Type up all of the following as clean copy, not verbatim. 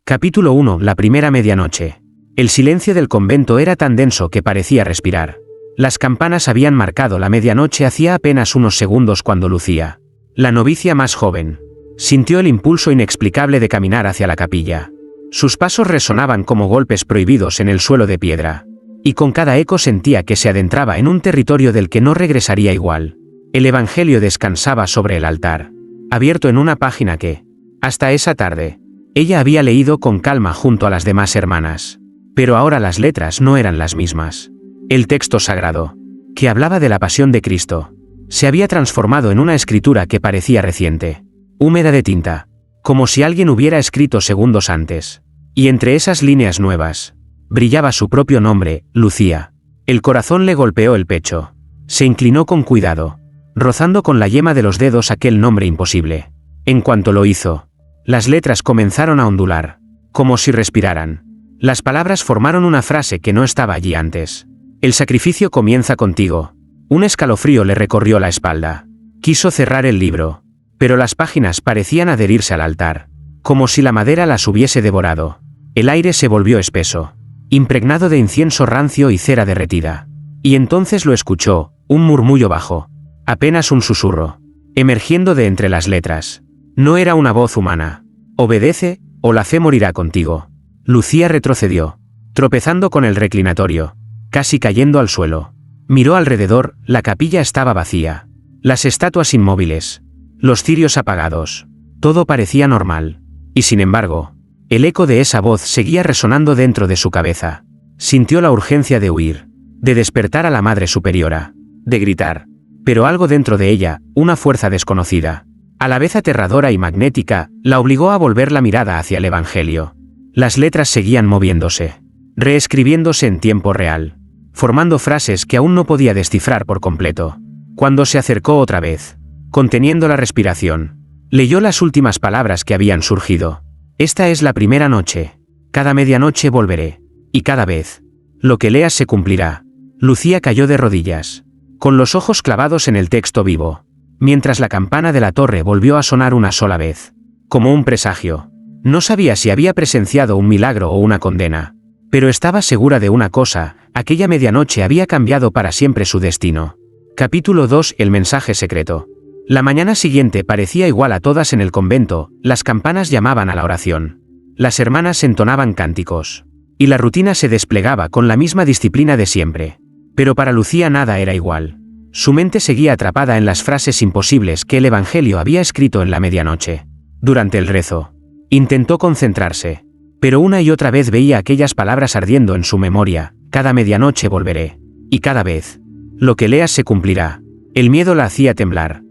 Capítulo 1. La primera medianoche. El silencio del convento era tan denso que parecía respirar. Las campanas habían marcado la medianoche hacía apenas unos segundos cuando Lucía, la novicia más joven, sintió el impulso inexplicable de caminar hacia la capilla. Sus pasos resonaban como golpes prohibidos en el suelo de piedra, y con cada eco sentía que se adentraba en un territorio del que no regresaría igual. El Evangelio descansaba sobre el altar, abierto en una página que, hasta esa tarde, ella había leído con calma junto a las demás hermanas. Pero ahora las letras no eran las mismas. El texto sagrado, que hablaba de la pasión de Cristo, se había transformado en una escritura que parecía reciente, húmeda de tinta, como si alguien hubiera escrito segundos antes. Y entre esas líneas nuevas, brillaba su propio nombre, Lucía. El corazón le golpeó el pecho. Se inclinó con cuidado, rozando con la yema de los dedos aquel nombre imposible. En cuanto lo hizo, las letras comenzaron a ondular, como si respiraran. Las palabras formaron una frase que no estaba allí antes. El sacrificio comienza contigo. Un escalofrío le recorrió la espalda. Quiso cerrar el libro, pero las páginas parecían adherirse al altar, como si la madera las hubiese devorado. El aire se volvió espeso, impregnado de incienso rancio y cera derretida. Y entonces lo escuchó, un murmullo bajo, apenas un susurro, emergiendo de entre las letras. No era una voz humana. Obedece, o la fe morirá contigo. Lucía retrocedió, tropezando con el reclinatorio, casi cayendo al suelo. Miró alrededor, la capilla estaba vacía. Las estatuas inmóviles, los cirios apagados. Todo parecía normal. Y sin embargo, el eco de esa voz seguía resonando dentro de su cabeza. Sintió la urgencia de huir, de despertar a la Madre Superiora, de gritar. Pero algo dentro de ella, una fuerza desconocida, a la vez aterradora y magnética, la obligó a volver la mirada hacia el Evangelio. Las letras seguían moviéndose, reescribiéndose en tiempo real, formando frases que aún no podía descifrar por completo. Cuando se acercó otra vez, conteniendo la respiración, leyó las últimas palabras que habían surgido. Esta es la primera noche. Cada medianoche volveré. Y cada vez, lo que leas se cumplirá. Lucía cayó de rodillas, con los ojos clavados en el texto vivo, mientras la campana de la torre volvió a sonar una sola vez, como un presagio. No sabía si había presenciado un milagro o una condena, pero estaba segura de una cosa: aquella medianoche había cambiado para siempre su destino. Capítulo 2. El mensaje secreto. La mañana siguiente parecía igual a todas en el convento. Las campanas llamaban a la oración. Las hermanas entonaban cánticos, y la rutina se desplegaba con la misma disciplina de siempre. Pero para Lucía nada era igual. Su mente seguía atrapada en las frases imposibles que el Evangelio había escrito en la medianoche. Durante el rezo, intentó concentrarse, pero una y otra vez veía aquellas palabras ardiendo en su memoria: cada medianoche volveré. Y cada vez, lo que leas se cumplirá. El miedo la hacía temblar.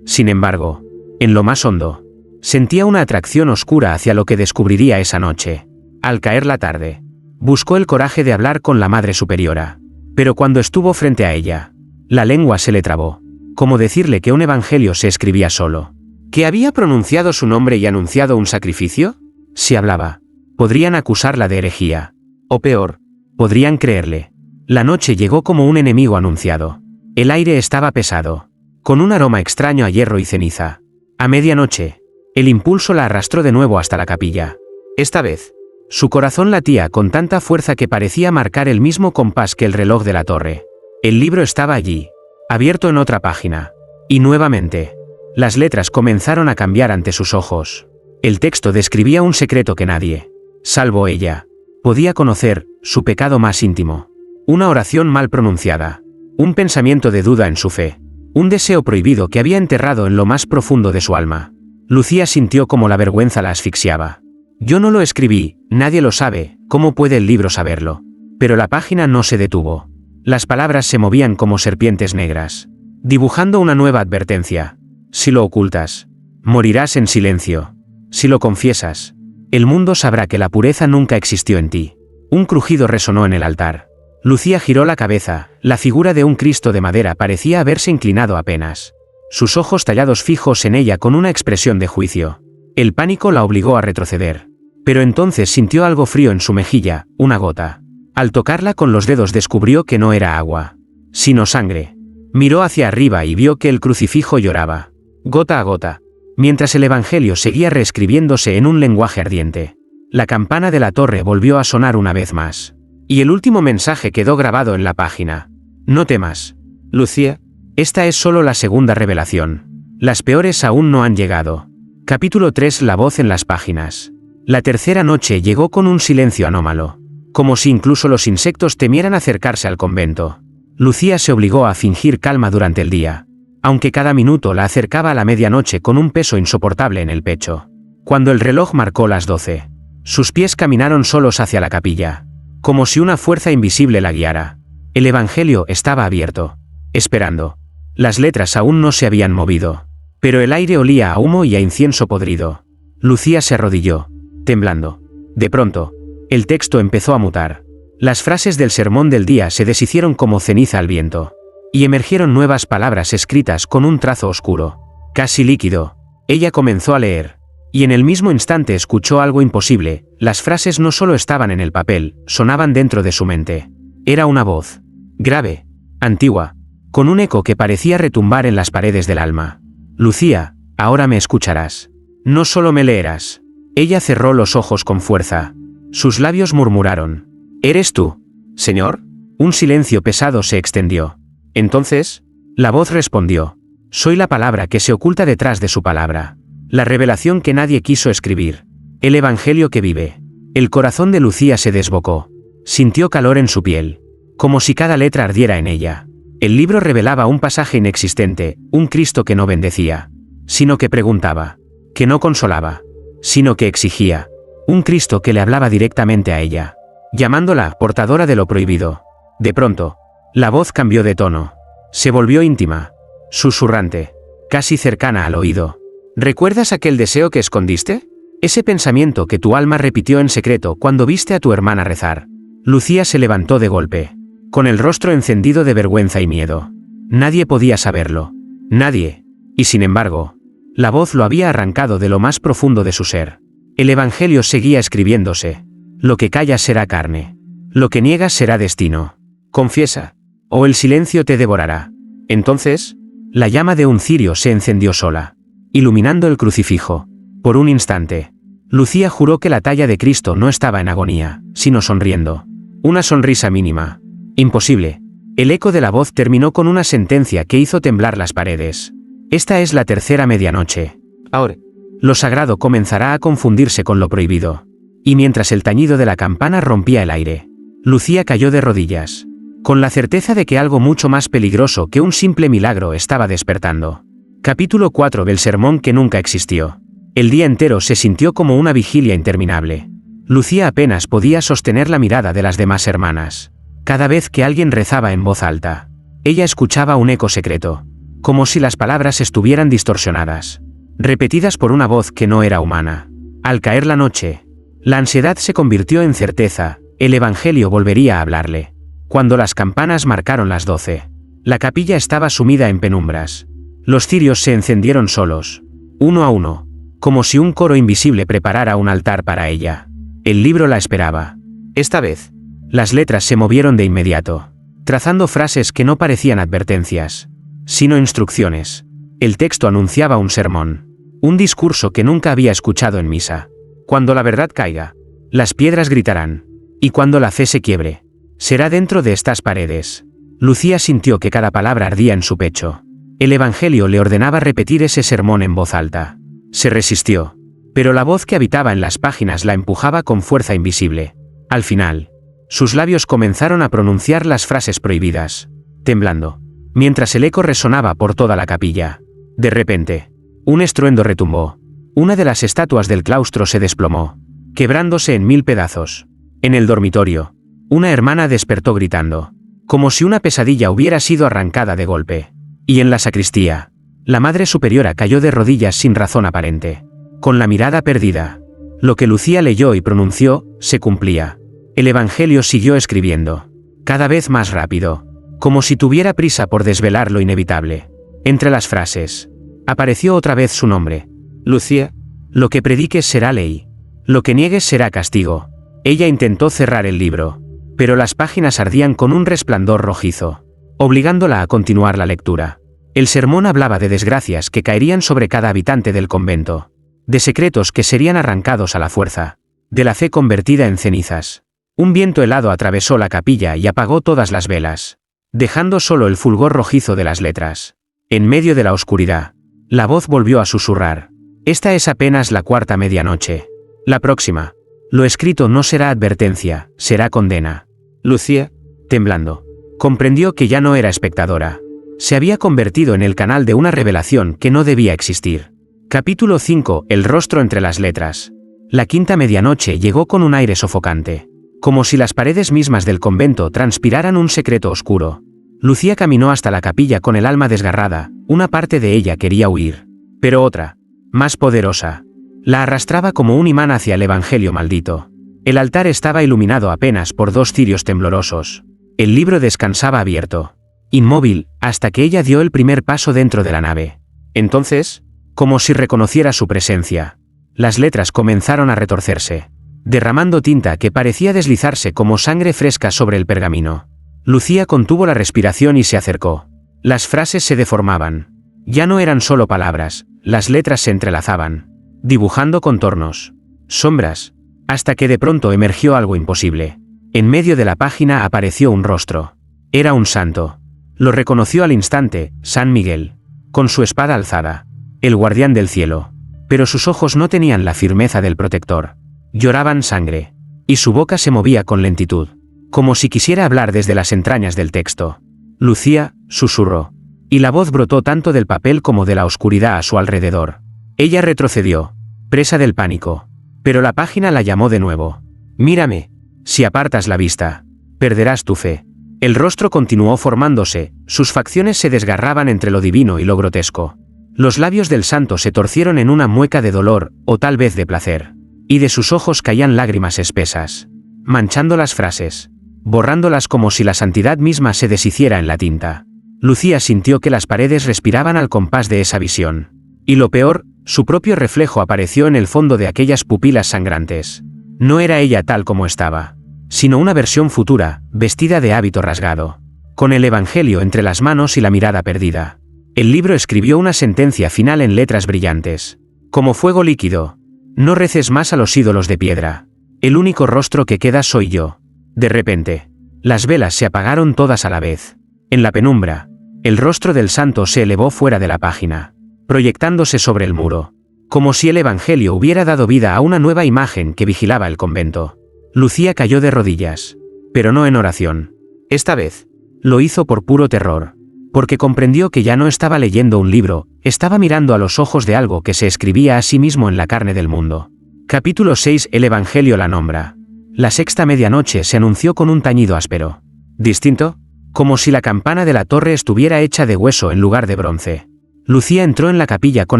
Sin embargo, en lo más hondo, sentía una atracción oscura hacia lo que descubriría esa noche. Al caer la tarde, buscó el coraje de hablar con la Madre Superiora. Pero cuando estuvo frente a ella, la lengua se le trabó, como decirle que un evangelio se escribía solo. ¿Que había pronunciado su nombre y anunciado un sacrificio? Si hablaba, podrían acusarla de herejía. O peor, podrían creerle. La noche llegó como un enemigo anunciado. El aire estaba pesado, con un aroma extraño a hierro y ceniza. A medianoche, el impulso la arrastró de nuevo hasta la capilla. Esta vez, su corazón latía con tanta fuerza que parecía marcar el mismo compás que el reloj de la torre. El libro estaba allí, abierto en otra página. Y nuevamente, las letras comenzaron a cambiar ante sus ojos. El texto describía un secreto que nadie, salvo ella, podía conocer: su pecado más íntimo. Una oración mal pronunciada. Un pensamiento de duda en su fe. Un deseo prohibido que había enterrado en lo más profundo de su alma. Lucía sintió como la vergüenza la asfixiaba. Yo no lo escribí, nadie lo sabe, ¿cómo puede el libro saberlo? Pero la página no se detuvo. Las palabras se movían como serpientes negras, dibujando una nueva advertencia. Si lo ocultas, morirás en silencio. Si lo confiesas, el mundo sabrá que la pureza nunca existió en ti. Un crujido resonó en el altar. Lucía giró la cabeza. La figura de un Cristo de madera parecía haberse inclinado apenas, sus ojos tallados fijos en ella con una expresión de juicio. El pánico la obligó a retroceder. Pero entonces sintió algo frío en su mejilla, una gota. Al tocarla con los dedos descubrió que no era agua, sino sangre. Miró hacia arriba y vio que el crucifijo lloraba, gota a gota, mientras el Evangelio seguía reescribiéndose en un lenguaje ardiente. La campana de la torre volvió a sonar una vez más. Y el último mensaje quedó grabado en la página. No temas, Lucía. Esta es solo la segunda revelación. Las peores aún no han llegado. Capítulo 3. La voz en las páginas. La tercera noche llegó con un silencio anómalo. Como si incluso los insectos temieran acercarse al convento. Lucía se obligó a fingir calma durante el día, aunque cada minuto la acercaba a la medianoche con un peso insoportable en el pecho. Cuando el reloj marcó las 12, sus pies caminaron solos hacia la capilla, como si una fuerza invisible la guiara. El evangelio estaba abierto, esperando. Las letras aún no se habían movido, pero el aire olía a humo y a incienso podrido. Lucía se arrodilló, temblando. De pronto, el texto empezó a mutar. Las frases del sermón del día se deshicieron como ceniza al viento, y emergieron nuevas palabras escritas con un trazo oscuro, casi líquido. Ella comenzó a leer, y en el mismo instante escuchó algo imposible. Las frases no solo estaban en el papel, sonaban dentro de su mente. Era una voz, grave, antigua, con un eco que parecía retumbar en las paredes del alma. Lucía, ahora me escucharás. No solo me leerás. Ella cerró los ojos con fuerza. Sus labios murmuraron. ¿Eres tú, Señor? Un silencio pesado se extendió. Entonces, la voz respondió. Soy la palabra que se oculta detrás de su palabra. La revelación que nadie quiso escribir. El evangelio que vive. El corazón de Lucía se desbocó. Sintió calor en su piel, como si cada letra ardiera en ella. El libro revelaba un pasaje inexistente, un Cristo que no bendecía, sino que preguntaba, que no consolaba, sino que exigía. Un Cristo que le hablaba directamente a ella, llamándola portadora de lo prohibido. De pronto, la voz cambió de tono. Se volvió íntima, susurrante, casi cercana al oído. ¿Recuerdas aquel deseo que escondiste? Ese pensamiento que tu alma repitió en secreto cuando viste a tu hermana rezar. Lucía se levantó de golpe, con el rostro encendido de vergüenza y miedo. Nadie podía saberlo. Nadie. Y sin embargo, la voz lo había arrancado de lo más profundo de su ser. El evangelio seguía escribiéndose. Lo que callas será carne. Lo que niegas será destino. Confiesa, o el silencio te devorará. Entonces, la llama de un cirio se encendió sola, iluminando el crucifijo. Por un instante, Lucía juró que la talla de Cristo no estaba en agonía, sino sonriendo. Una sonrisa mínima. Imposible. El eco de la voz terminó con una sentencia que hizo temblar las paredes. Esta es la tercera medianoche. Ahora, lo sagrado comenzará a confundirse con lo prohibido. Y mientras el tañido de la campana rompía el aire, Lucía cayó de rodillas, con la certeza de que algo mucho más peligroso que un simple milagro estaba despertando. Capítulo 4 del sermón que nunca existió. El día entero se sintió como una vigilia interminable. Lucía apenas podía sostener la mirada de las demás hermanas. Cada vez que alguien rezaba en voz alta, ella escuchaba un eco secreto, como si las palabras estuvieran distorsionadas, repetidas por una voz que no era humana. Al caer la noche, la ansiedad se convirtió en certeza. El evangelio volvería a hablarle. Cuando las campanas marcaron las 12, la capilla estaba sumida en penumbras. Los cirios se encendieron solos, uno a uno, como si un coro invisible preparara un altar para ella. El libro la esperaba. Esta vez, las letras se movieron de inmediato, trazando frases que no parecían advertencias, sino instrucciones. El texto anunciaba un sermón, un discurso que nunca había escuchado en misa. Cuando la verdad caiga, las piedras gritarán, y cuando la fe se quiebre, será dentro de estas paredes. Lucía sintió que cada palabra ardía en su pecho. El evangelio le ordenaba repetir ese sermón en voz alta. Se resistió, pero la voz que habitaba en las páginas la empujaba con fuerza invisible. Al final, sus labios comenzaron a pronunciar las frases prohibidas, temblando, mientras el eco resonaba por toda la capilla. De repente, un estruendo retumbó. Una de las estatuas del claustro se desplomó, quebrándose en 1000 pedazos. En el dormitorio, una hermana despertó gritando, como si una pesadilla hubiera sido arrancada de golpe. Y en la sacristía, la Madre Superiora cayó de rodillas sin razón aparente, con la mirada perdida. Lo que Lucía leyó y pronunció, se cumplía. El evangelio siguió escribiendo, cada vez más rápido, como si tuviera prisa por desvelar lo inevitable. Entre las frases, apareció otra vez su nombre. Lucía, lo que prediques será ley. Lo que niegues será castigo. Ella intentó cerrar el libro, pero las páginas ardían con un resplandor rojizo, obligándola a continuar la lectura. El sermón hablaba de desgracias que caerían sobre cada habitante del convento, de secretos que serían arrancados a la fuerza, de la fe convertida en cenizas. Un viento helado atravesó la capilla y apagó todas las velas, dejando solo el fulgor rojizo de las letras. En medio de la oscuridad, la voz volvió a susurrar. Esta es apenas la cuarta medianoche. La próxima. Lo escrito no será advertencia, será condena. Lucía, temblando, comprendió que ya no era espectadora. Se había convertido en el canal de una revelación que no debía existir. Capítulo 5. El rostro entre las letras. La quinta medianoche llegó con un aire sofocante, como si las paredes mismas del convento transpiraran un secreto oscuro. Lucía caminó hasta la capilla con el alma desgarrada, una parte de ella quería huir, pero otra, más poderosa, la arrastraba como un imán hacia el evangelio maldito. El altar estaba iluminado apenas por 2 cirios temblorosos. El libro descansaba abierto, inmóvil, hasta que ella dio el primer paso dentro de la nave. Entonces, como si reconociera su presencia, las letras comenzaron a retorcerse, derramando tinta que parecía deslizarse como sangre fresca sobre el pergamino. Lucía contuvo la respiración y se acercó. Las frases se deformaban. Ya no eran solo palabras, las letras se entrelazaban, dibujando contornos, sombras, hasta que de pronto emergió algo imposible. En medio de la página apareció un rostro. Era un santo. Lo reconoció al instante, San Miguel, con su espada alzada, el guardián del cielo. Pero sus ojos no tenían la firmeza del protector. Lloraban sangre, y su boca se movía con lentitud, como si quisiera hablar desde las entrañas del texto. Lucía, susurró, y la voz brotó tanto del papel como de la oscuridad a su alrededor. Ella retrocedió, presa del pánico, pero la página la llamó de nuevo. Mírame, si apartas la vista, perderás tu fe. El rostro continuó formándose, sus facciones se desgarraban entre lo divino y lo grotesco. Los labios del santo se torcieron en una mueca de dolor, o tal vez de placer, y de sus ojos caían lágrimas espesas, manchando las frases, borrándolas como si la santidad misma se deshiciera en la tinta. Lucía sintió que las paredes respiraban al compás de esa visión. Y lo peor, su propio reflejo apareció en el fondo de aquellas pupilas sangrantes. No era ella tal como estaba, sino una versión futura, vestida de hábito rasgado, con el evangelio entre las manos y la mirada perdida. El libro escribió una sentencia final en letras brillantes. Como fuego líquido. No reces más a los ídolos de piedra. El único rostro que queda soy yo. De repente, las velas se apagaron todas a la vez. En la penumbra, el rostro del santo se elevó fuera de la página, proyectándose sobre el muro, como si el evangelio hubiera dado vida a una nueva imagen que vigilaba el convento. Lucía cayó de rodillas, pero no en oración. Esta vez, lo hizo por puro terror, porque comprendió que ya no estaba leyendo un libro, estaba mirando a los ojos de algo que se escribía a sí mismo en la carne del mundo. Capítulo 6. El evangelio la nombra. La sexta medianoche se anunció con un tañido áspero. Distinto, como si la campana de la torre estuviera hecha de hueso en lugar de bronce. Lucía entró en la capilla con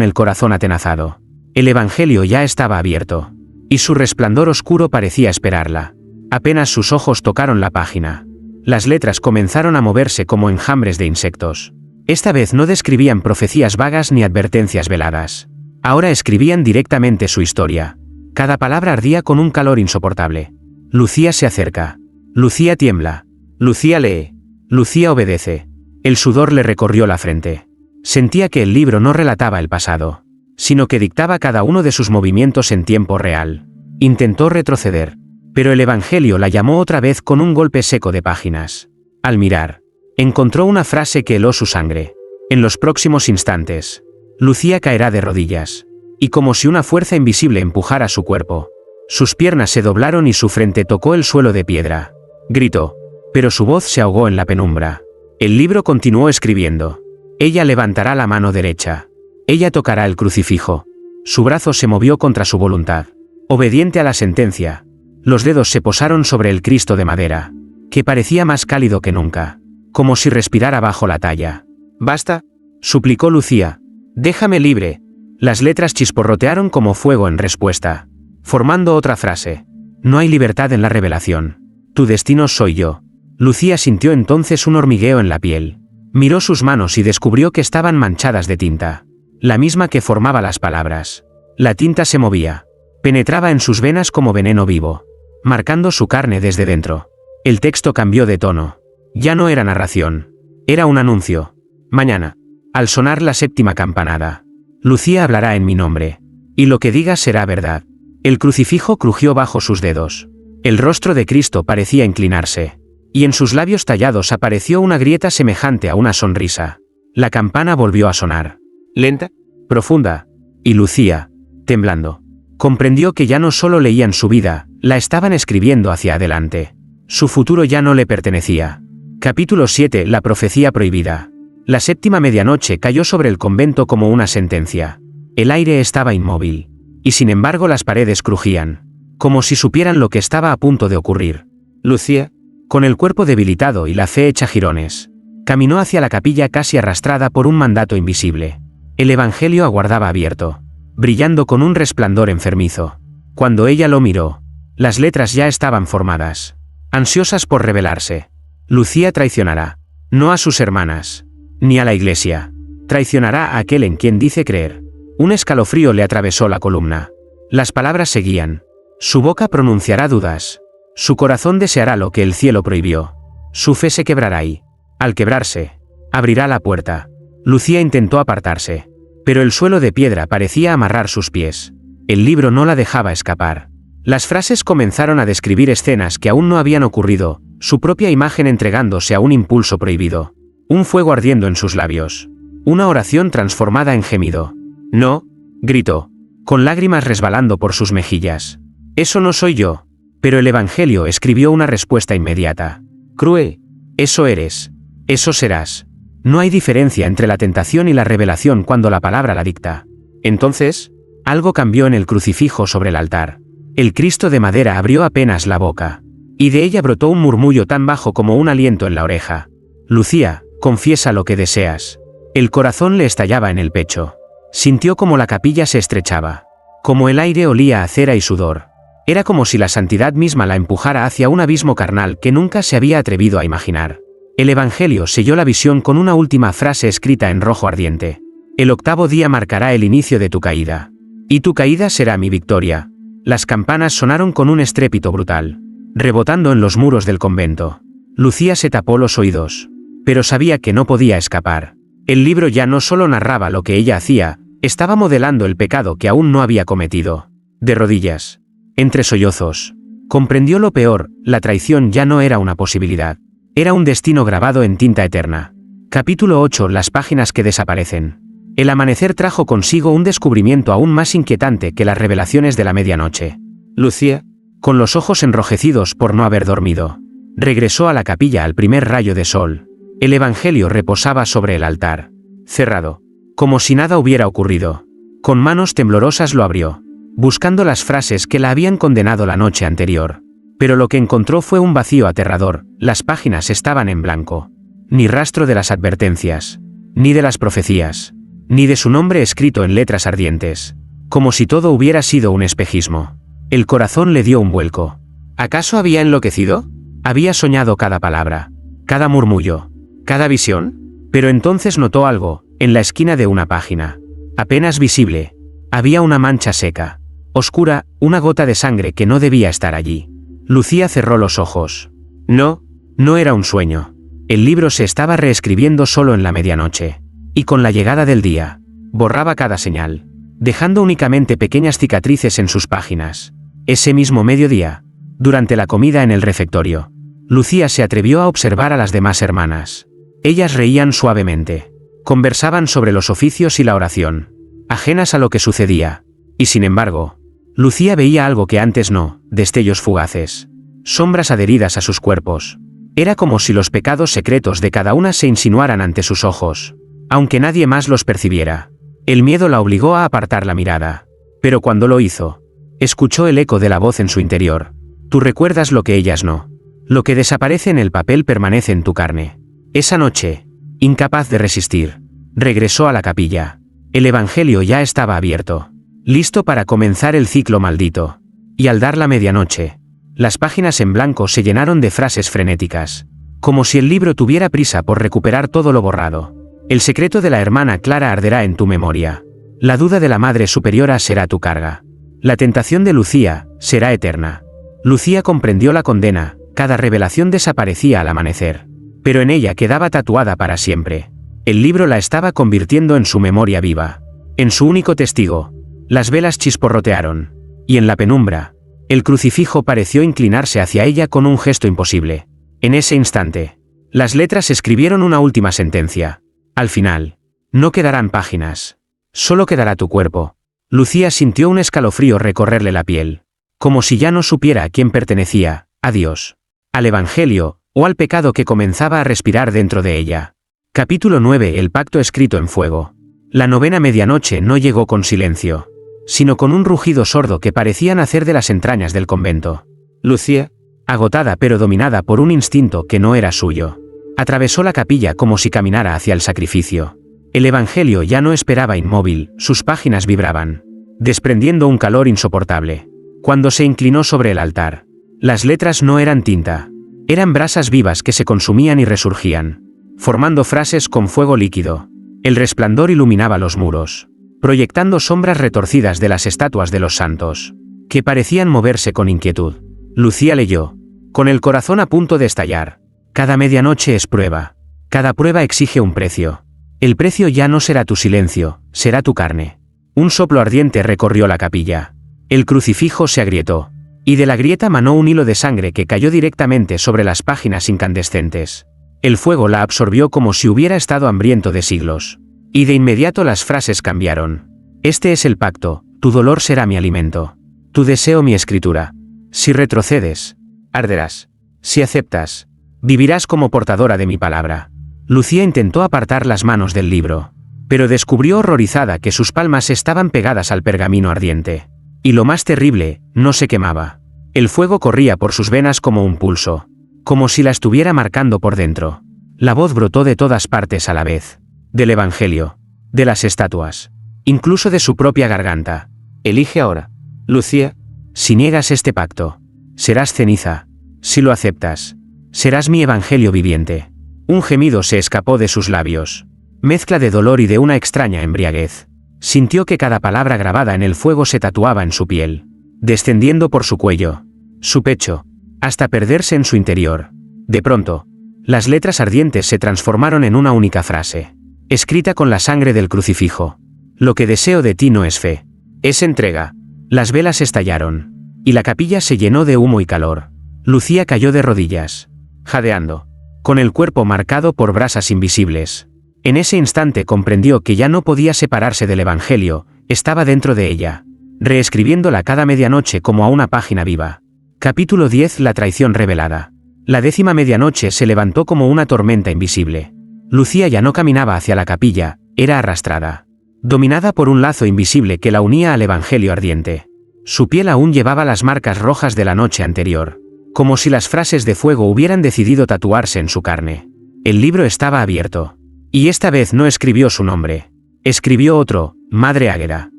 el corazón atenazado. El evangelio ya estaba abierto, y su resplandor oscuro parecía esperarla. Apenas sus ojos tocaron la página, las letras comenzaron a moverse como enjambres de insectos. Esta vez no describían profecías vagas ni advertencias veladas. Ahora escribían directamente su historia. Cada palabra ardía con un calor insoportable. Lucía se acerca. Lucía tiembla. Lucía lee. Lucía obedece. El sudor le recorrió la frente. Sentía que el libro no relataba el pasado, sino que dictaba cada uno de sus movimientos en tiempo real. Intentó retroceder, pero el evangelio la llamó otra vez con un golpe seco de páginas. Al mirar, encontró una frase que heló su sangre. En los próximos instantes, Lucía caerá de rodillas, y como si una fuerza invisible empujara su cuerpo, sus piernas se doblaron y su frente tocó el suelo de piedra. Gritó, pero su voz se ahogó en la penumbra. El libro continuó escribiendo. Ella levantará la mano derecha. Ella tocará el crucifijo. Su brazo se movió contra su voluntad, obediente a la sentencia. Los dedos se posaron sobre el Cristo de madera, que parecía más cálido que nunca, como si respirara bajo la talla. «Basta», suplicó Lucía. «Déjame libre». Las letras chisporrotearon como fuego en respuesta, formando otra frase. «No hay libertad en la revelación. Tu destino soy yo». Lucía sintió entonces un hormigueo en la piel. Miró sus manos y descubrió que estaban manchadas de tinta, la misma que formaba las palabras. La tinta se movía, penetraba en sus venas como veneno vivo, marcando su carne desde dentro. El texto cambió de tono. Ya no era narración, era un anuncio. Mañana, al sonar la séptima campanada, Lucía hablará en mi nombre, y lo que diga será verdad. El crucifijo crujió bajo sus dedos. El rostro de Cristo parecía inclinarse. Y en sus labios tallados apareció una grieta semejante a una sonrisa. La campana volvió a sonar. Lenta, profunda. Y Lucía, temblando, comprendió que ya no solo leían su vida, la estaban escribiendo hacia adelante. Su futuro ya no le pertenecía. Capítulo 7. La profecía prohibida. La séptima medianoche cayó sobre el convento como una sentencia. El aire estaba inmóvil. Y sin embargo las paredes crujían, como si supieran lo que estaba a punto de ocurrir. Lucía, con el cuerpo debilitado y la fe hecha jirones, caminó hacia la capilla casi arrastrada por un mandato invisible. El evangelio aguardaba abierto, brillando con un resplandor enfermizo. Cuando ella lo miró, las letras ya estaban formadas, ansiosas por revelarse. Lucía traicionará, no a sus hermanas, ni a la iglesia. Traicionará a aquel en quien dice creer. Un escalofrío le atravesó la columna. Las palabras seguían. Su boca pronunciará dudas. Su corazón deseará lo que el cielo prohibió. Su fe se quebrará y, al quebrarse, abrirá la puerta. Lucía intentó apartarse, pero el suelo de piedra parecía amarrar sus pies. El libro no la dejaba escapar. Las frases comenzaron a describir escenas que aún no habían ocurrido, su propia imagen entregándose a un impulso prohibido. Un fuego ardiendo en sus labios. Una oración transformada en gemido. No, gritó, con lágrimas resbalando por sus mejillas. Eso no soy yo. Pero el evangelio escribió una respuesta inmediata. Crue, eso eres. Eso serás. No hay diferencia entre la tentación y la revelación cuando la palabra la dicta. Entonces, algo cambió en el crucifijo sobre el altar. El Cristo de madera abrió apenas la boca. Y de ella brotó un murmullo tan bajo como un aliento en la oreja. Lucía, confiesa lo que deseas. El corazón le estallaba en el pecho. Sintió como la capilla se estrechaba. Como el aire olía a cera y sudor. Era como si la santidad misma la empujara hacia un abismo carnal que nunca se había atrevido a imaginar. El evangelio selló la visión con una última frase escrita en rojo ardiente. El octavo día marcará el inicio de tu caída. Y tu caída será mi victoria. Las campanas sonaron con un estrépito brutal, rebotando en los muros del convento. Lucía se tapó los oídos. Pero sabía que no podía escapar. El libro ya no solo narraba lo que ella hacía, estaba modelando el pecado que aún no había cometido. De rodillas, entre sollozos, comprendió lo peor, la traición ya no era una posibilidad. Era un destino grabado en tinta eterna. Capítulo 8. Las páginas que desaparecen. El amanecer trajo consigo un descubrimiento aún más inquietante que las revelaciones de la medianoche. Lucía, con los ojos enrojecidos por no haber dormido, regresó a la capilla al primer rayo de sol. El evangelio reposaba sobre el altar, cerrado, como si nada hubiera ocurrido. Con manos temblorosas lo abrió, buscando las frases que la habían condenado la noche anterior. Pero lo que encontró fue un vacío aterrador, las páginas estaban en blanco. Ni rastro de las advertencias, ni de las profecías, ni de su nombre escrito en letras ardientes. Como si todo hubiera sido un espejismo. El corazón le dio un vuelco. ¿Acaso había enloquecido? Había soñado cada palabra, cada murmullo, cada visión. Pero entonces notó algo, en la esquina de una página, apenas visible, había una mancha seca, oscura, una gota de sangre que no debía estar allí. Lucía cerró los ojos. No, no era un sueño. El libro se estaba reescribiendo solo en la medianoche. Y con la llegada del día, borraba cada señal, dejando únicamente pequeñas cicatrices en sus páginas. Ese mismo mediodía, durante la comida en el refectorio, Lucía se atrevió a observar a las demás hermanas. Ellas reían suavemente. Conversaban sobre los oficios y la oración, ajenas a lo que sucedía. Y sin embargo, Lucía veía algo que antes no, destellos fugaces, sombras adheridas a sus cuerpos. Era como si los pecados secretos de cada una se insinuaran ante sus ojos, aunque nadie más los percibiera. El miedo la obligó a apartar la mirada. Pero cuando lo hizo, escuchó el eco de la voz en su interior. Tú recuerdas lo que ellas no. Lo que desaparece en el papel permanece en tu carne. Esa noche, incapaz de resistir, regresó a la capilla. El evangelio ya estaba abierto, listo para comenzar el ciclo maldito. Y al dar la medianoche, las páginas en blanco se llenaron de frases frenéticas, como si el libro tuviera prisa por recuperar todo lo borrado. El secreto de la hermana Clara arderá en tu memoria. La duda de la Madre Superiora será tu carga. La tentación de Lucía será eterna. Lucía comprendió la condena, cada revelación desaparecía al amanecer. Pero en ella quedaba tatuada para siempre. El libro la estaba convirtiendo en su memoria viva. En su único testigo. Las velas chisporrotearon. y en la penumbra, el crucifijo pareció inclinarse hacia ella con un gesto imposible. En ese instante, las letras escribieron una última sentencia. Al final, no quedarán páginas. Solo quedará tu cuerpo. Lucía sintió un escalofrío recorrerle la piel, como si ya no supiera a quién pertenecía, a Dios, al Evangelio, o al pecado que comenzaba a respirar dentro de ella. Capítulo 9. El pacto escrito en fuego. La novena medianoche no llegó con silencio, sino con un rugido sordo que parecía nacer de las entrañas del convento. Lucía, agotada pero dominada por un instinto que no era suyo, atravesó la capilla como si caminara hacia el sacrificio. El Evangelio ya no esperaba inmóvil, sus páginas vibraban, desprendiendo un calor insoportable. Cuando se inclinó sobre el altar, las letras no eran tinta, eran brasas vivas que se consumían y resurgían, formando frases con fuego líquido. El resplandor iluminaba los muros, proyectando sombras retorcidas de las estatuas de los santos, que parecían moverse con inquietud. Lucía leyó, con el corazón a punto de estallar: cada medianoche es prueba, cada prueba exige un precio. El precio ya no será tu silencio, será tu carne. Un soplo ardiente recorrió la capilla. El crucifijo se agrietó, y de la grieta manó un hilo de sangre que cayó directamente sobre las páginas incandescentes. El fuego la absorbió como si hubiera estado hambriento de siglos. Y de inmediato las frases cambiaron. Este es el pacto, tu dolor será mi alimento. Tu deseo mi escritura. Si retrocedes, arderás. Si aceptas, vivirás como portadora de mi palabra. Lucía intentó apartar las manos del libro, pero descubrió horrorizada que sus palmas estaban pegadas al pergamino ardiente. Y lo más terrible, no se quemaba. El fuego corría por sus venas como un pulso, como si la estuviera marcando por dentro. La voz brotó de todas partes a la vez. Del Evangelio, de las estatuas, incluso de su propia garganta. Elige ahora, Lucía. Si niegas este pacto, serás ceniza. Si lo aceptas, serás mi Evangelio viviente. Un gemido se escapó de sus labios, mezcla de dolor y de una extraña embriaguez. Sintió que cada palabra grabada en el fuego se tatuaba en su piel, descendiendo por su cuello, su pecho, hasta perderse en su interior. De pronto, las letras ardientes se transformaron en una única frase, escrita con la sangre del crucifijo. Lo que deseo de ti no es fe, es entrega. Las velas estallaron, y la capilla se llenó de humo y calor. Lucía cayó de rodillas, jadeando, con el cuerpo marcado por brasas invisibles. En ese instante comprendió que ya no podía separarse del Evangelio, estaba dentro de ella, reescribiéndola cada medianoche como a una página viva. Capítulo 10. La traición revelada. La 10ª medianoche se levantó como una tormenta invisible. Lucía ya no caminaba hacia la capilla, era arrastrada, dominada por un lazo invisible que la unía al Evangelio ardiente. Su piel aún llevaba las marcas rojas de la noche anterior, como si las frases de fuego hubieran decidido tatuarse en su carne. El libro estaba abierto. Y esta vez no escribió su nombre. Escribió otro: Madre Águeda,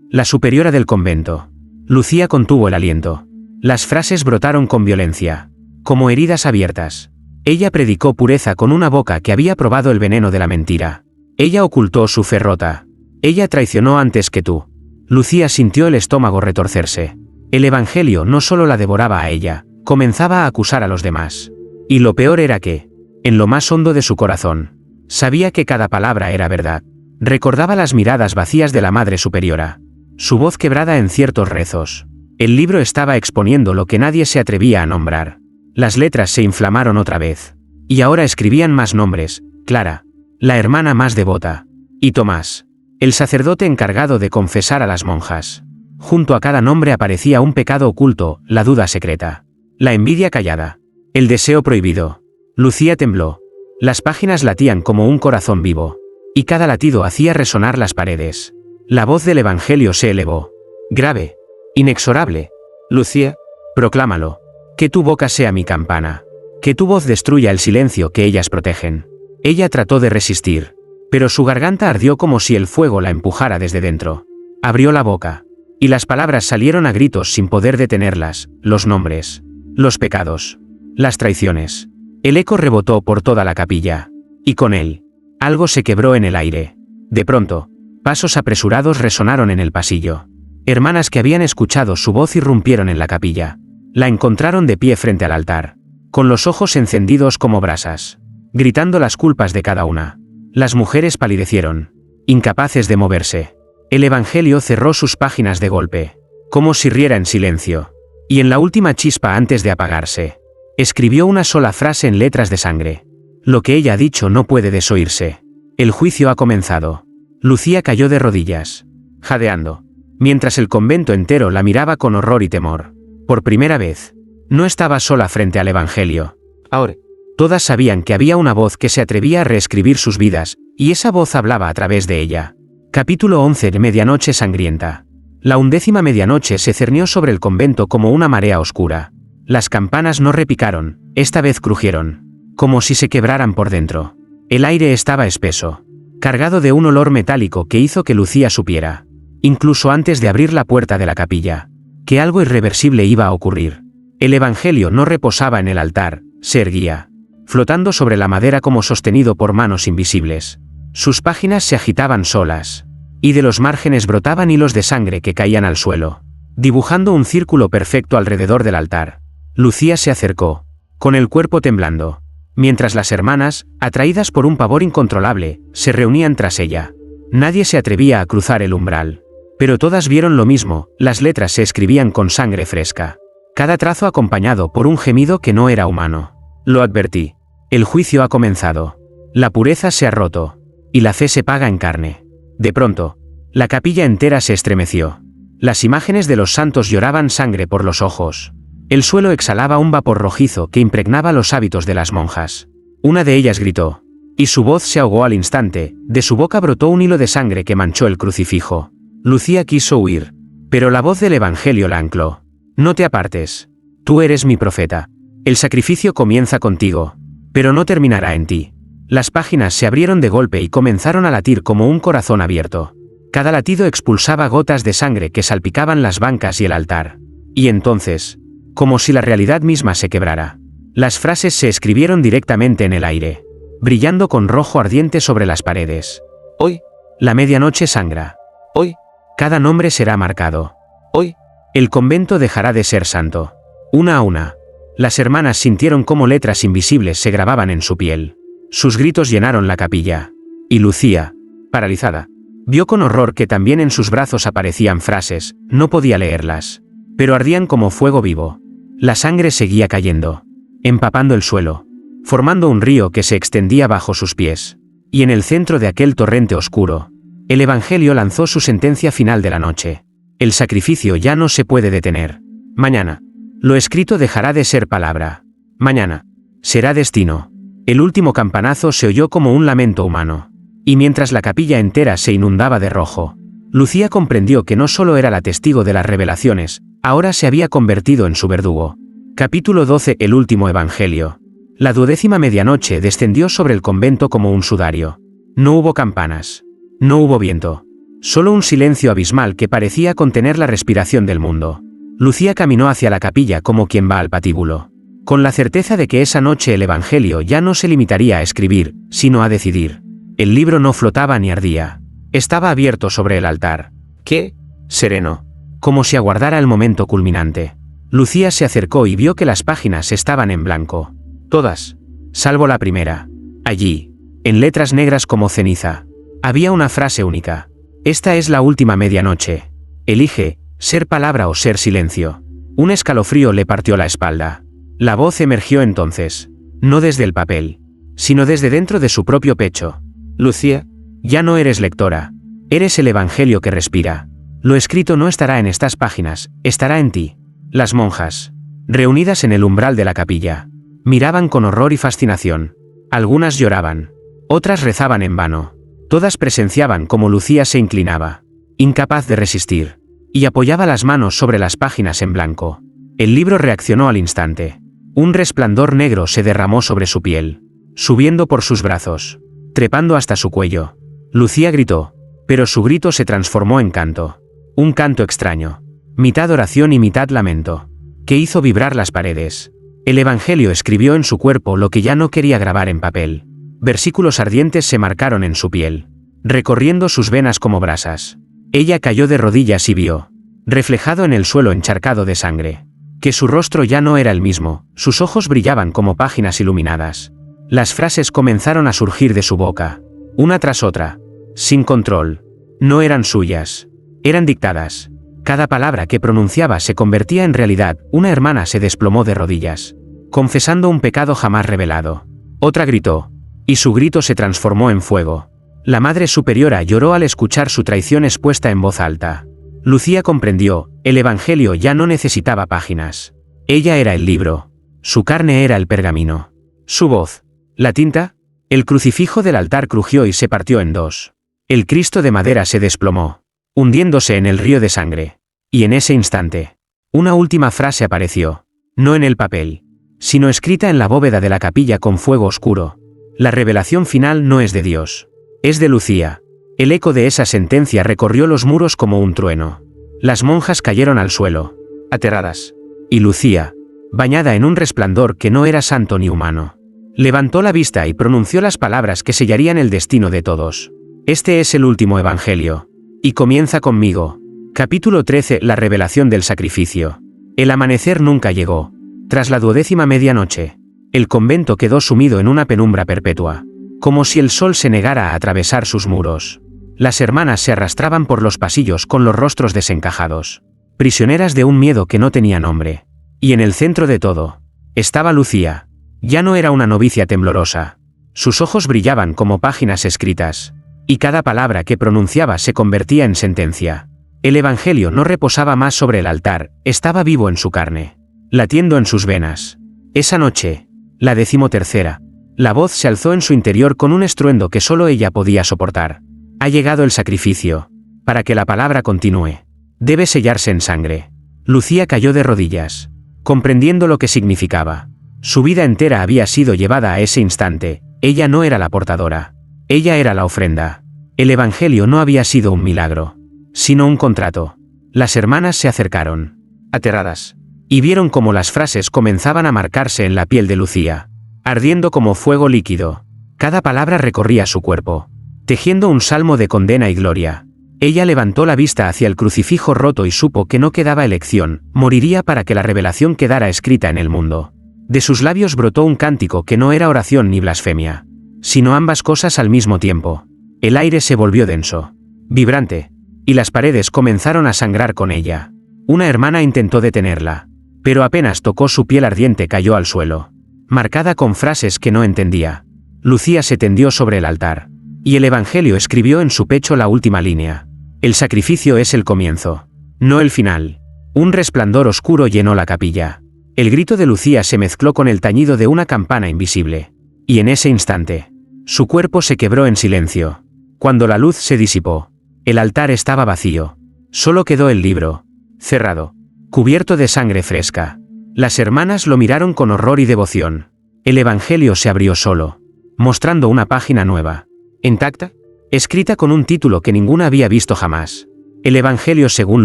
la superiora del convento. Lucía contuvo el aliento. Las frases brotaron con violencia, como heridas abiertas. Ella predicó pureza con una boca que había probado el veneno de la mentira. Ella ocultó su fe rota. Ella traicionó antes que tú. Lucía sintió el estómago retorcerse. El Evangelio no solo la devoraba a ella, comenzaba a acusar a los demás. Y lo peor era que, en lo más hondo de su corazón, sabía que cada palabra era verdad. Recordaba las miradas vacías de la Madre Superiora, su voz quebrada en ciertos rezos. El libro estaba exponiendo lo que nadie se atrevía a nombrar. Las letras se inflamaron otra vez. Y ahora escribían más nombres: Clara, la hermana más devota, y Tomás, el sacerdote encargado de confesar a las monjas. Junto a cada nombre aparecía un pecado oculto, la duda secreta, la envidia callada, el deseo prohibido. Lucía tembló. Las páginas latían como un corazón vivo, y cada latido hacía resonar las paredes. La voz del Evangelio se elevó, grave, inexorable. Lucía, proclámalo. Que tu boca sea mi campana. Que tu voz destruya el silencio que ellas protegen. Ella trató de resistir, pero su garganta ardió como si el fuego la empujara desde dentro. Abrió la boca, y las palabras salieron a gritos sin poder detenerlas: los nombres, los pecados, las traiciones. El eco rebotó por toda la capilla, y con él, algo se quebró en el aire. De pronto, pasos apresurados resonaron en el pasillo. Hermanas que habían escuchado su voz irrumpieron en la capilla. La encontraron de pie frente al altar, con los ojos encendidos como brasas, gritando las culpas de cada una. Las mujeres palidecieron, incapaces de moverse. El Evangelio cerró sus páginas de golpe, como si riera en silencio. Y en la última chispa antes de apagarse, escribió una sola frase en letras de sangre. Lo que ella ha dicho no puede desoírse. El juicio ha comenzado. Lucía cayó de rodillas, jadeando, mientras el convento entero la miraba con horror y temor. Por primera vez, no estaba sola frente al Evangelio. Ahora, todas sabían que había una voz que se atrevía a reescribir sus vidas, y esa voz hablaba a través de ella. Capítulo 11 de Medianoche Sangrienta. La 11ª medianoche se cernió sobre el convento como una marea oscura. Las campanas no repicaron, esta vez crujieron, como si se quebraran por dentro. El aire estaba espeso, cargado de un olor metálico que hizo que Lucía supiera, incluso antes de abrir la puerta de la capilla, que algo irreversible iba a ocurrir. El Evangelio no reposaba en el altar, se erguía, flotando sobre la madera como sostenido por manos invisibles. Sus páginas se agitaban solas, y de los márgenes brotaban hilos de sangre que caían al suelo, dibujando un círculo perfecto alrededor del altar. Lucía se acercó, con el cuerpo temblando, mientras las hermanas, atraídas por un pavor incontrolable, se reunían tras ella. Nadie se atrevía a cruzar el umbral, pero todas vieron lo mismo, las letras se escribían con sangre fresca, cada trazo acompañado por un gemido que no era humano. Lo advertí. El juicio ha comenzado. La pureza se ha roto, y la fe se paga en carne. De pronto, la capilla entera se estremeció. Las imágenes de los santos lloraban sangre por los ojos. El suelo exhalaba un vapor rojizo que impregnaba los hábitos de las monjas. Una de ellas gritó, y su voz se ahogó al instante, de su boca brotó un hilo de sangre que manchó el crucifijo. Lucía quiso huir, pero la voz del Evangelio la ancló. No te apartes. Tú eres mi profeta. El sacrificio comienza contigo, pero no terminará en ti. Las páginas se abrieron de golpe y comenzaron a latir como un corazón abierto. Cada latido expulsaba gotas de sangre que salpicaban las bancas y el altar. Y entonces, como si la realidad misma se quebrara, las frases se escribieron directamente en el aire, brillando con rojo ardiente sobre las paredes. Hoy, la medianoche sangra. Hoy, cada nombre será marcado. Hoy, el convento dejará de ser santo. Una a una, las hermanas sintieron cómo letras invisibles se grababan en su piel. Sus gritos llenaron la capilla. Y Lucía, paralizada, vio con horror que también en sus brazos aparecían frases, no podía leerlas, pero ardían como fuego vivo. La sangre seguía cayendo, empapando el suelo, formando un río que se extendía bajo sus pies. Y en el centro de aquel torrente oscuro, el Evangelio lanzó su sentencia final de la noche. El sacrificio ya no se puede detener. Mañana, lo escrito dejará de ser palabra. Mañana, será destino. El último campanazo se oyó como un lamento humano. Y mientras la capilla entera se inundaba de rojo, Lucía comprendió que no solo era la testigo de las revelaciones, ahora se había convertido en su verdugo. Capítulo 12. El último Evangelio. La 12ª medianoche descendió sobre el convento como un sudario. No hubo campanas. No hubo viento. Solo un silencio abismal que parecía contener la respiración del mundo. Lucía caminó hacia la capilla como quien va al patíbulo, con la certeza de que esa noche el Evangelio ya no se limitaría a escribir, sino a decidir. El libro no flotaba ni ardía. Estaba abierto sobre el altar. ¿Qué? Sereno, como si aguardara el momento culminante. Lucía se acercó y vio que las páginas estaban en blanco. Todas, salvo la primera. Allí, en letras negras como ceniza, había una frase única. Esta es la última medianoche. Elige, ser palabra o ser silencio. Un escalofrío le partió la espalda. La voz emergió entonces, no desde el papel, sino desde dentro de su propio pecho. Lucía, ya no eres lectora. Eres el Evangelio que respira. Lo escrito no estará en estas páginas, estará en ti. Las monjas, reunidas en el umbral de la capilla, miraban con horror y fascinación. Algunas lloraban, otras rezaban en vano. Todas presenciaban cómo Lucía se inclinaba, incapaz de resistir, y apoyaba las manos sobre las páginas en blanco. El libro reaccionó al instante. Un resplandor negro se derramó sobre su piel, subiendo por sus brazos, trepando hasta su cuello. Lucía gritó, pero su grito se transformó en canto. Un canto extraño, mitad oración y mitad lamento, que hizo vibrar las paredes. El Evangelio escribió en su cuerpo lo que ya no quería grabar en papel. Versículos ardientes se marcaron en su piel, recorriendo sus venas como brasas. Ella cayó de rodillas y vio, reflejado en el suelo encharcado de sangre, que su rostro ya no era el mismo, sus ojos brillaban como páginas iluminadas. Las frases comenzaron a surgir de su boca, una tras otra, sin control. No eran suyas, eran dictadas, Cada palabra que pronunciaba se convertía en realidad. Una hermana se desplomó de rodillas, confesando un pecado jamás revelado. Otra gritó, y su grito se transformó en fuego. La Madre Superiora lloró al escuchar su traición expuesta en voz alta. Lucía comprendió, el Evangelio ya no necesitaba páginas. Ella era el libro. Su carne era el pergamino. Su voz, la tinta. El crucifijo del altar crujió y se partió en dos. El Cristo de madera se desplomó, hundiéndose en el río de sangre. Y en ese instante, una última frase apareció, no en el papel, sino escrita en la bóveda de la capilla con fuego oscuro. La revelación final no es de Dios, es de Lucía. El eco de esa sentencia recorrió los muros como un trueno. Las monjas cayeron al suelo, aterradas. Y Lucía, bañada en un resplandor que no era santo ni humano, levantó la vista y pronunció las palabras que sellarían el destino de todos. Este es el último evangelio. Y comienza conmigo. Capítulo 13. La revelación del sacrificio. El amanecer nunca llegó. Tras la 12ª medianoche, el convento quedó sumido en una penumbra perpetua, como si el sol se negara a atravesar sus muros. Las hermanas se arrastraban por los pasillos con los rostros desencajados, prisioneras de un miedo que no tenía nombre. Y en el centro de todo, estaba Lucía. Ya no era una novicia temblorosa. Sus ojos brillaban como páginas escritas, y cada palabra que pronunciaba se convertía en sentencia. El Evangelio no reposaba más sobre el altar, estaba vivo en su carne, latiendo en sus venas. Esa noche, la 13ª, la voz se alzó en su interior con un estruendo que solo ella podía soportar. Ha llegado el sacrificio. Para que la palabra continúe, debe sellarse en sangre. Lucía cayó de rodillas, comprendiendo lo que significaba. Su vida entera había sido llevada a ese instante. Ella no era la portadora. Ella era la ofrenda. El Evangelio no había sido un milagro, sino un contrato. Las hermanas se acercaron, aterradas, y vieron cómo las frases comenzaban a marcarse en la piel de Lucía, ardiendo como fuego líquido. Cada palabra recorría su cuerpo, tejiendo un salmo de condena y gloria. Ella levantó la vista hacia el crucifijo roto y supo que no quedaba elección, moriría para que la revelación quedara escrita en el mundo. De sus labios brotó un cántico que no era oración ni blasfemia, sino ambas cosas al mismo tiempo. El aire se volvió denso, vibrante, y las paredes comenzaron a sangrar con ella. Una hermana intentó detenerla, pero apenas tocó su piel ardiente cayó al suelo, marcada con frases que no entendía. Lucía se tendió sobre el altar, y el Evangelio escribió en su pecho la última línea. El sacrificio es el comienzo, no el final. Un resplandor oscuro llenó la capilla. El grito de Lucía se mezcló con el tañido de una campana invisible. Y en ese instante, su cuerpo se quebró en silencio. Cuando la luz se disipó, el altar estaba vacío. Solo quedó el libro, cerrado, cubierto de sangre fresca. Las hermanas lo miraron con horror y devoción. El Evangelio se abrió solo, mostrando una página nueva, intacta, escrita con un título que ninguna había visto jamás. El Evangelio según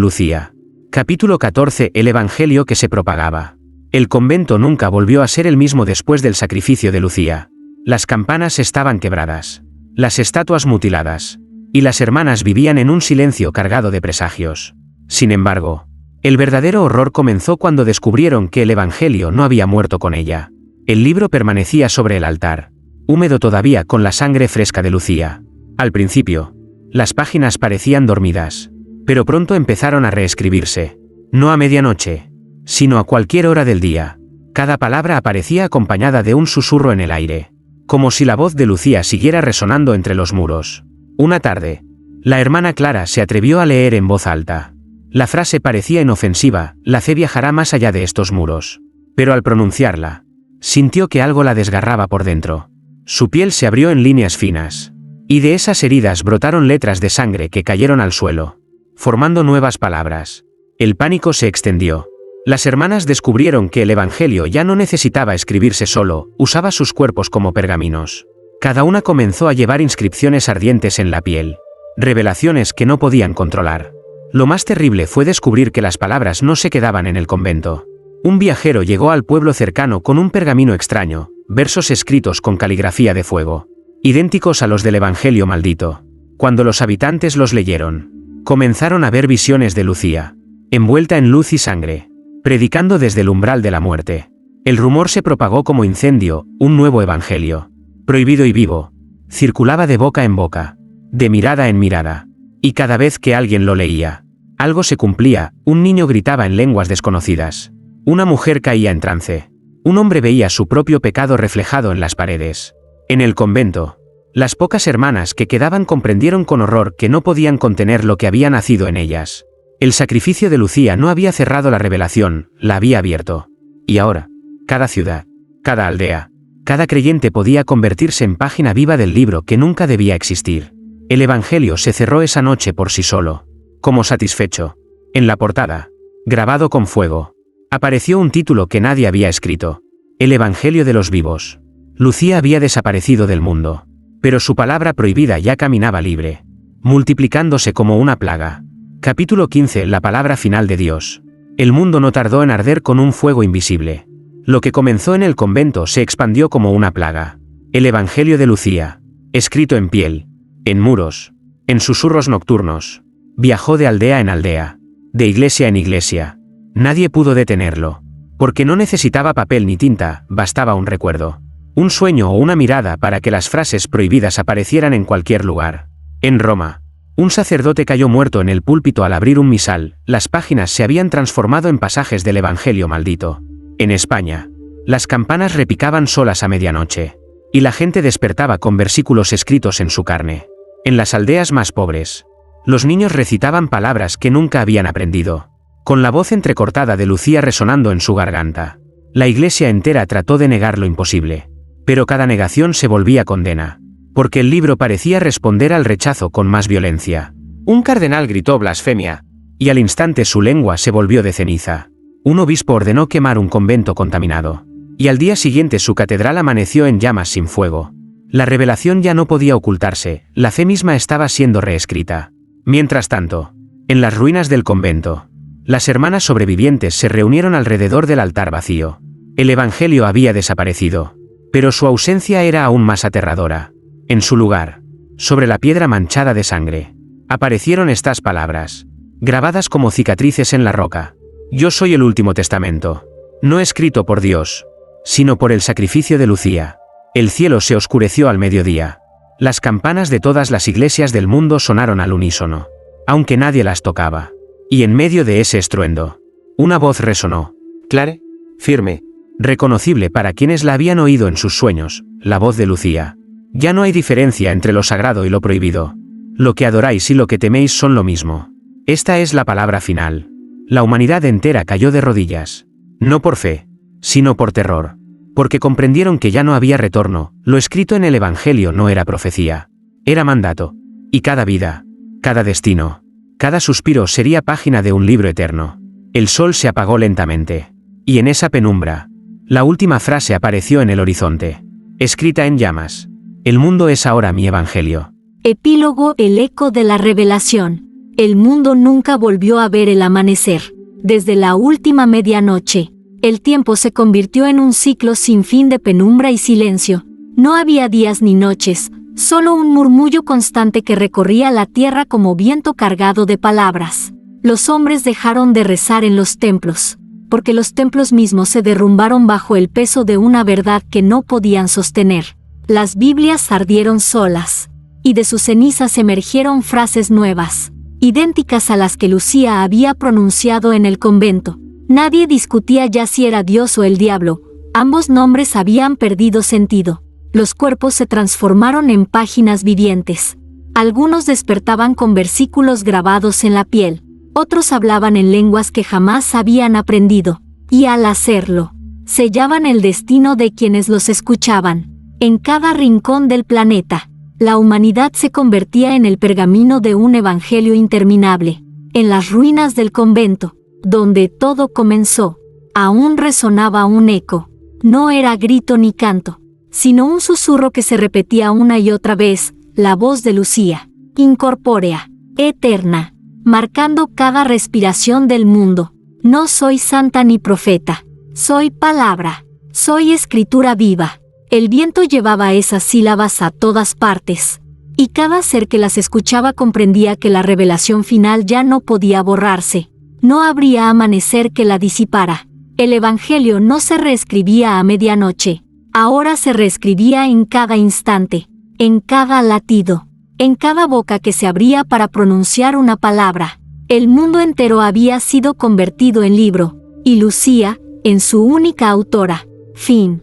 Lucía. Capítulo 14. El Evangelio que se propagaba. El convento nunca volvió a ser el mismo después del sacrificio de Lucía. Las campanas estaban quebradas, las estatuas mutiladas, y las hermanas vivían en un silencio cargado de presagios. Sin embargo, el verdadero horror comenzó cuando descubrieron que el Evangelio no había muerto con ella. El libro permanecía sobre el altar, húmedo todavía con la sangre fresca de Lucía. Al principio, las páginas parecían dormidas, pero pronto empezaron a reescribirse. No a medianoche, sino a cualquier hora del día. Cada palabra aparecía acompañada de un susurro en el aire, como si la voz de Lucía siguiera resonando entre los muros. Una tarde, la hermana Clara se atrevió a leer en voz alta. La frase parecía inofensiva, la fe viajará más allá de estos muros. Pero al pronunciarla, sintió que algo la desgarraba por dentro. Su piel se abrió en líneas finas, y de esas heridas brotaron letras de sangre que cayeron al suelo, formando nuevas palabras. El pánico se extendió. Las hermanas descubrieron que el Evangelio ya no necesitaba escribirse solo, usaba sus cuerpos como pergaminos. Cada una comenzó a llevar inscripciones ardientes en la piel, revelaciones que no podían controlar. Lo más terrible fue descubrir que las palabras no se quedaban en el convento. Un viajero llegó al pueblo cercano con un pergamino extraño, versos escritos con caligrafía de fuego, idénticos a los del Evangelio maldito. Cuando los habitantes los leyeron, comenzaron a ver visiones de Lucía, envuelta en luz y sangre, predicando desde el umbral de la muerte. El rumor se propagó como incendio, un nuevo evangelio, prohibido y vivo, circulaba de boca en boca, de mirada en mirada, y cada vez que alguien lo leía, Algo se cumplía, un niño gritaba en lenguas desconocidas. Una mujer caía en trance. Un hombre veía su propio pecado reflejado en las paredes. En el convento, las pocas hermanas que quedaban comprendieron con horror que no podían contener lo que había nacido en ellas. El sacrificio de Lucía no había cerrado la revelación, la había abierto. Y ahora, cada ciudad, cada aldea, cada creyente podía convertirse en página viva del libro que nunca debía existir. El Evangelio se cerró esa noche por sí solo. Como satisfecho. En la portada, grabado con fuego, apareció un título que nadie había escrito. El Evangelio de los vivos. Lucía había desaparecido del mundo. Pero su palabra prohibida ya caminaba libre, multiplicándose como una plaga. Capítulo 15. La palabra final de Dios. El mundo no tardó en arder con un fuego invisible. Lo que comenzó en el convento se expandió como una plaga. El Evangelio de Lucía, escrito en piel, en muros, en susurros nocturnos, viajó de aldea en aldea, de iglesia en iglesia. Nadie pudo detenerlo, porque no necesitaba papel ni tinta, bastaba un recuerdo, un sueño o una mirada para que las frases prohibidas aparecieran en cualquier lugar. En Roma, un sacerdote cayó muerto en el púlpito al abrir un misal, las páginas se habían transformado en pasajes del Evangelio maldito. En España, las campanas repicaban solas a medianoche, y la gente despertaba con versículos escritos en su carne. En las aldeas más pobres, los niños recitaban palabras que nunca habían aprendido, con la voz entrecortada de Lucía resonando en su garganta. La iglesia entera trató de negar lo imposible, pero cada negación se volvía condena, porque el libro parecía responder al rechazo con más violencia. Un cardenal gritó blasfemia, y al instante su lengua se volvió de ceniza. Un obispo ordenó quemar un convento contaminado, y al día siguiente su catedral amaneció en llamas sin fuego. La revelación ya no podía ocultarse, la fe misma estaba siendo reescrita. Mientras tanto, en las ruinas del convento, las hermanas sobrevivientes se reunieron alrededor del altar vacío. El Evangelio había desaparecido, pero su ausencia era aún más aterradora. En su lugar, sobre la piedra manchada de sangre, aparecieron estas palabras, grabadas como cicatrices en la roca. Yo soy el último testamento, no escrito por Dios, sino por el sacrificio de Lucía. El cielo se oscureció al mediodía. Las campanas de todas las iglesias del mundo sonaron al unísono, aunque nadie las tocaba. Y en medio de ese estruendo, una voz resonó, clara, firme, reconocible para quienes la habían oído en sus sueños, la voz de Lucía. Ya no hay diferencia entre lo sagrado y lo prohibido. Lo que adoráis y lo que teméis son lo mismo. Esta es la palabra final. La humanidad entera cayó de rodillas, no por fe, sino por terror, porque comprendieron que ya no había retorno. Lo escrito en el Evangelio no era profecía, era mandato, y cada vida, cada destino, cada suspiro sería página de un libro eterno. El sol se apagó lentamente, y en esa penumbra, la última frase apareció en el horizonte, escrita en llamas. El mundo es ahora mi Evangelio. Epílogo. El eco de la revelación. El mundo nunca volvió a ver el amanecer. Desde la última medianoche, el tiempo se convirtió en un ciclo sin fin de penumbra y silencio. No había días ni noches, solo un murmullo constante que recorría la tierra como viento cargado de palabras. Los hombres dejaron de rezar en los templos, porque los templos mismos se derrumbaron bajo el peso de una verdad que no podían sostener. Las Biblias ardieron solas, y de sus cenizas emergieron frases nuevas, idénticas a las que Lucía había pronunciado en el convento. Nadie discutía ya si era Dios o el diablo, ambos nombres habían perdido sentido. Los cuerpos se transformaron en páginas vivientes. Algunos despertaban con versículos grabados en la piel, otros hablaban en lenguas que jamás habían aprendido, y al hacerlo, sellaban el destino de quienes los escuchaban. En cada rincón del planeta, la humanidad se convertía en el pergamino de un evangelio interminable. En las ruinas del convento, donde todo comenzó, aún resonaba un eco. No era grito ni canto, sino un susurro que se repetía una y otra vez, la voz de Lucía, incorpórea, eterna, marcando cada respiración del mundo. No soy santa ni profeta, soy palabra, soy escritura viva. El viento llevaba esas sílabas a todas partes, y cada ser que las escuchaba comprendía que la revelación final ya no podía borrarse. No habría amanecer que la disipara. El Evangelio no se reescribía a medianoche, ahora se reescribía en cada instante, en cada latido, en cada boca que se abría para pronunciar una palabra. El mundo entero había sido convertido en libro, y Lucía, en su única autora. Fin.